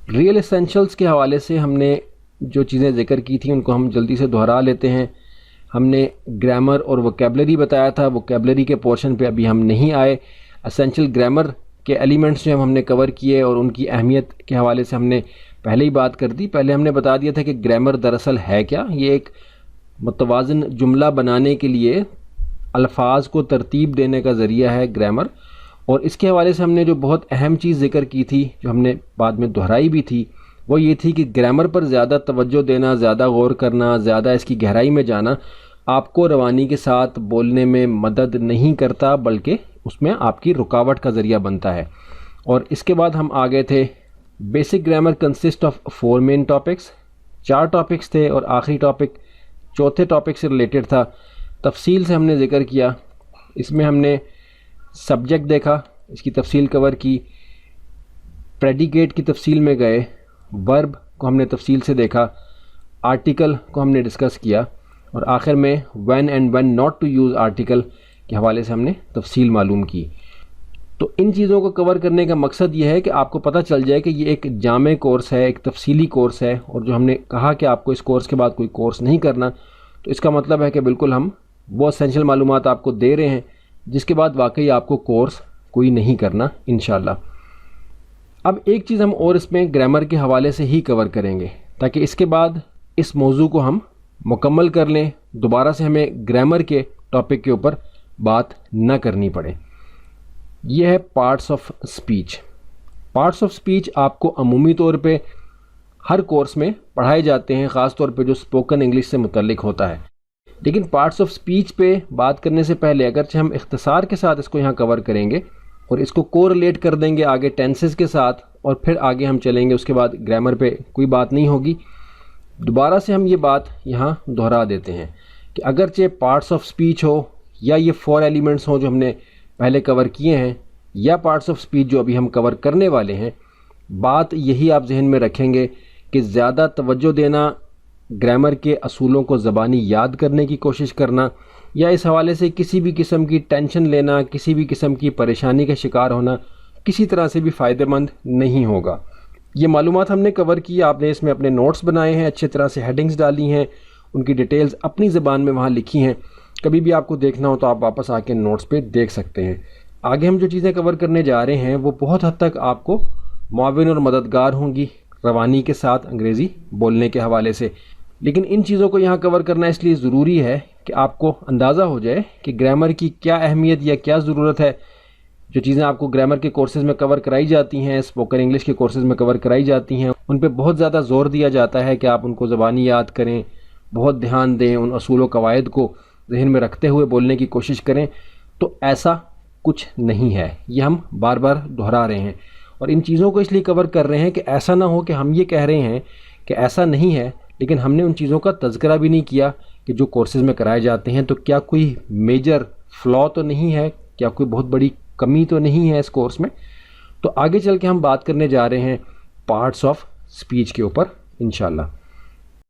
Real ایسینشلز کے حوالے سے ہم نے جو چیزیں ذکر کی تھیں ان کو ہم جلدی سے دہرا لیتے ہیں. ہم نے گرامر اور ووکیبلری بتایا تھا، ووکیبلری کے پورشن پہ ابھی ہم نہیں آئے. اسینشل گرامر کے ایلیمنٹس جو ہم نے کور کیے اور ان کی اہمیت کے حوالے سے ہم نے پہلے ہی بات کر دی. پہلے ہم نے بتا دیا تھا کہ گرامر دراصل ہے کیا. یہ ایک متوازن جملہ بنانے کے لیے الفاظ کو ترتیب دینے کا ذریعہ ہے گرامر. اور اس کے حوالے سے ہم نے جو بہت اہم چیز ذکر کی تھی، جو ہم نے بعد میں دہرائی بھی تھی، وہ یہ تھی کہ گرامر پر زیادہ توجہ دینا، زیادہ غور کرنا، زیادہ اس کی گہرائی میں جانا آپ کو روانی کے ساتھ بولنے میں مدد نہیں کرتا، بلکہ اس میں آپ کی رکاوٹ کا ذریعہ بنتا ہے. اور اس کے بعد ہم آگے تھے basic grammar consist of 4 main topics. 4 topics تھے اور آخری ٹاپک چوتھے ٹاپک سے ریلیٹڈ تھا. تفصیل سے ہم نے ذکر کیا. اس میں ہم نے سبجیکٹ دیکھا، اس کی تفصیل کور کی، پریڈیکیٹ کی تفصیل میں گئے، ورب کو ہم نے تفصیل سے دیکھا، آرٹیکل کو ہم نے ڈسکس کیا، اور آخر میں when and when not to use article کے حوالے سے ہم نے تفصیل معلوم کی. تو ان چیزوں کو کور کرنے کا مقصد یہ ہے کہ آپ کو پتہ چل جائے کہ یہ ایک جامع کورس ہے، ایک تفصیلی کورس ہے. اور جو ہم نے کہا کہ آپ کو اس کورس کے بعد کوئی کورس نہیں کرنا، تو اس کا مطلب ہے کہ بالکل ہم وہ اسینشل معلومات آپ کو دے رہے ہیں جس کے بعد واقعی آپ کو کورس کوئی نہیں کرنا انشاءاللہ. اب ایک چیز ہم اور اس میں گرامر کے حوالے سے ہی کور کریں گے تاکہ اس کے بعد اس موضوع کو ہم مکمل کر لیں، دوبارہ سے ہمیں گرامر کے ٹاپک کے اوپر بات نہ کرنی پڑے. یہ ہے parts of speech. Parts of speech آپ کو عمومی طور پہ ہر کورس میں پڑھائے جاتے ہیں، خاص طور پہ جو اسپوکن انگلش سے متعلق ہوتا ہے. لیکن پارٹس آف اسپیچ پہ بات کرنے سے پہلے اگرچہ ہم اختصار کے ساتھ اس کو یہاں کور کریں گے اور اس کو کوریلیٹ کر دیں گے آگے ٹینسز کے ساتھ، اور پھر آگے ہم چلیں گے، اس کے بعد گرامر پہ کوئی بات نہیں ہوگی. دوبارہ سے ہم یہ بات یہاں دہرا دیتے ہیں کہ اگرچہ پارٹس آف اسپیچ ہو یا یہ 4 ایلیمنٹس ہوں جو ہم نے پہلے کور کیے ہیں، یا پارٹس آف اسپیچ جو ابھی ہم کور کرنے والے ہیں، بات یہی آپ ذہن میں رکھیں گے کہ زیادہ توجہ دینا، گرامر کے اصولوں کو زبانی یاد کرنے کی کوشش کرنا، یا اس حوالے سے کسی بھی قسم کی ٹینشن لینا، کسی بھی قسم کی پریشانی کا شکار ہونا کسی طرح سے بھی فائدہ مند نہیں ہوگا. یہ معلومات ہم نے کور کی، آپ نے اس میں اپنے نوٹس بنائے ہیں، اچھی طرح سے ہیڈنگز ڈالی ہیں، ان کی ڈیٹیلز اپنی زبان میں وہاں لکھی ہیں. کبھی بھی آپ کو دیکھنا ہو تو آپ واپس آ کے نوٹس پہ دیکھ سکتے ہیں. آگے ہم جو چیزیں کور کرنے جا رہے ہیں وہ بہت حد تک آپ کو معاون اور مددگار ہوں گی روانی کے ساتھ انگریزی بولنے کے حوالے سے. لیکن ان چیزوں کو یہاں کور کرنا اس لیے ضروری ہے کہ آپ کو اندازہ ہو جائے کہ گرامر کی کیا اہمیت یا کیا ضرورت ہے. جو چیزیں آپ کو گرامر کے کورسز میں کور کرائی جاتی ہیں، اسپوکن انگلش کے کورسز میں کور کرائی جاتی ہیں، ان پہ بہت زیادہ زور دیا جاتا ہے کہ آپ ان کو زبانی یاد کریں، بہت دھیان دیں، ان اصول و قواعد کو ذہن میں رکھتے ہوئے بولنے کی کوشش کریں. تو ایسا کچھ نہیں ہے، یہ ہم بار بار دہرا رہے ہیں. اور ان چیزوں کو اس لیے کور کر رہے ہیں کہ ایسا نہ ہو کہ ہم یہ کہہ رہے ہیں کہ ایسا نہیں ہے لیکن ہم نے ان چیزوں کا تذکرہ بھی نہیں کیا کہ جو کورسز میں کرائے جاتے ہیں تو کیا کوئی میجر فلا تو نہیں ہے، کیا کوئی بہت بڑی کمی تو نہیں ہے اس کورس میں. تو آگے چل کے ہم بات کرنے جا رہے ہیں پارٹس آف اسپیچ کے اوپر انشاءاللہ.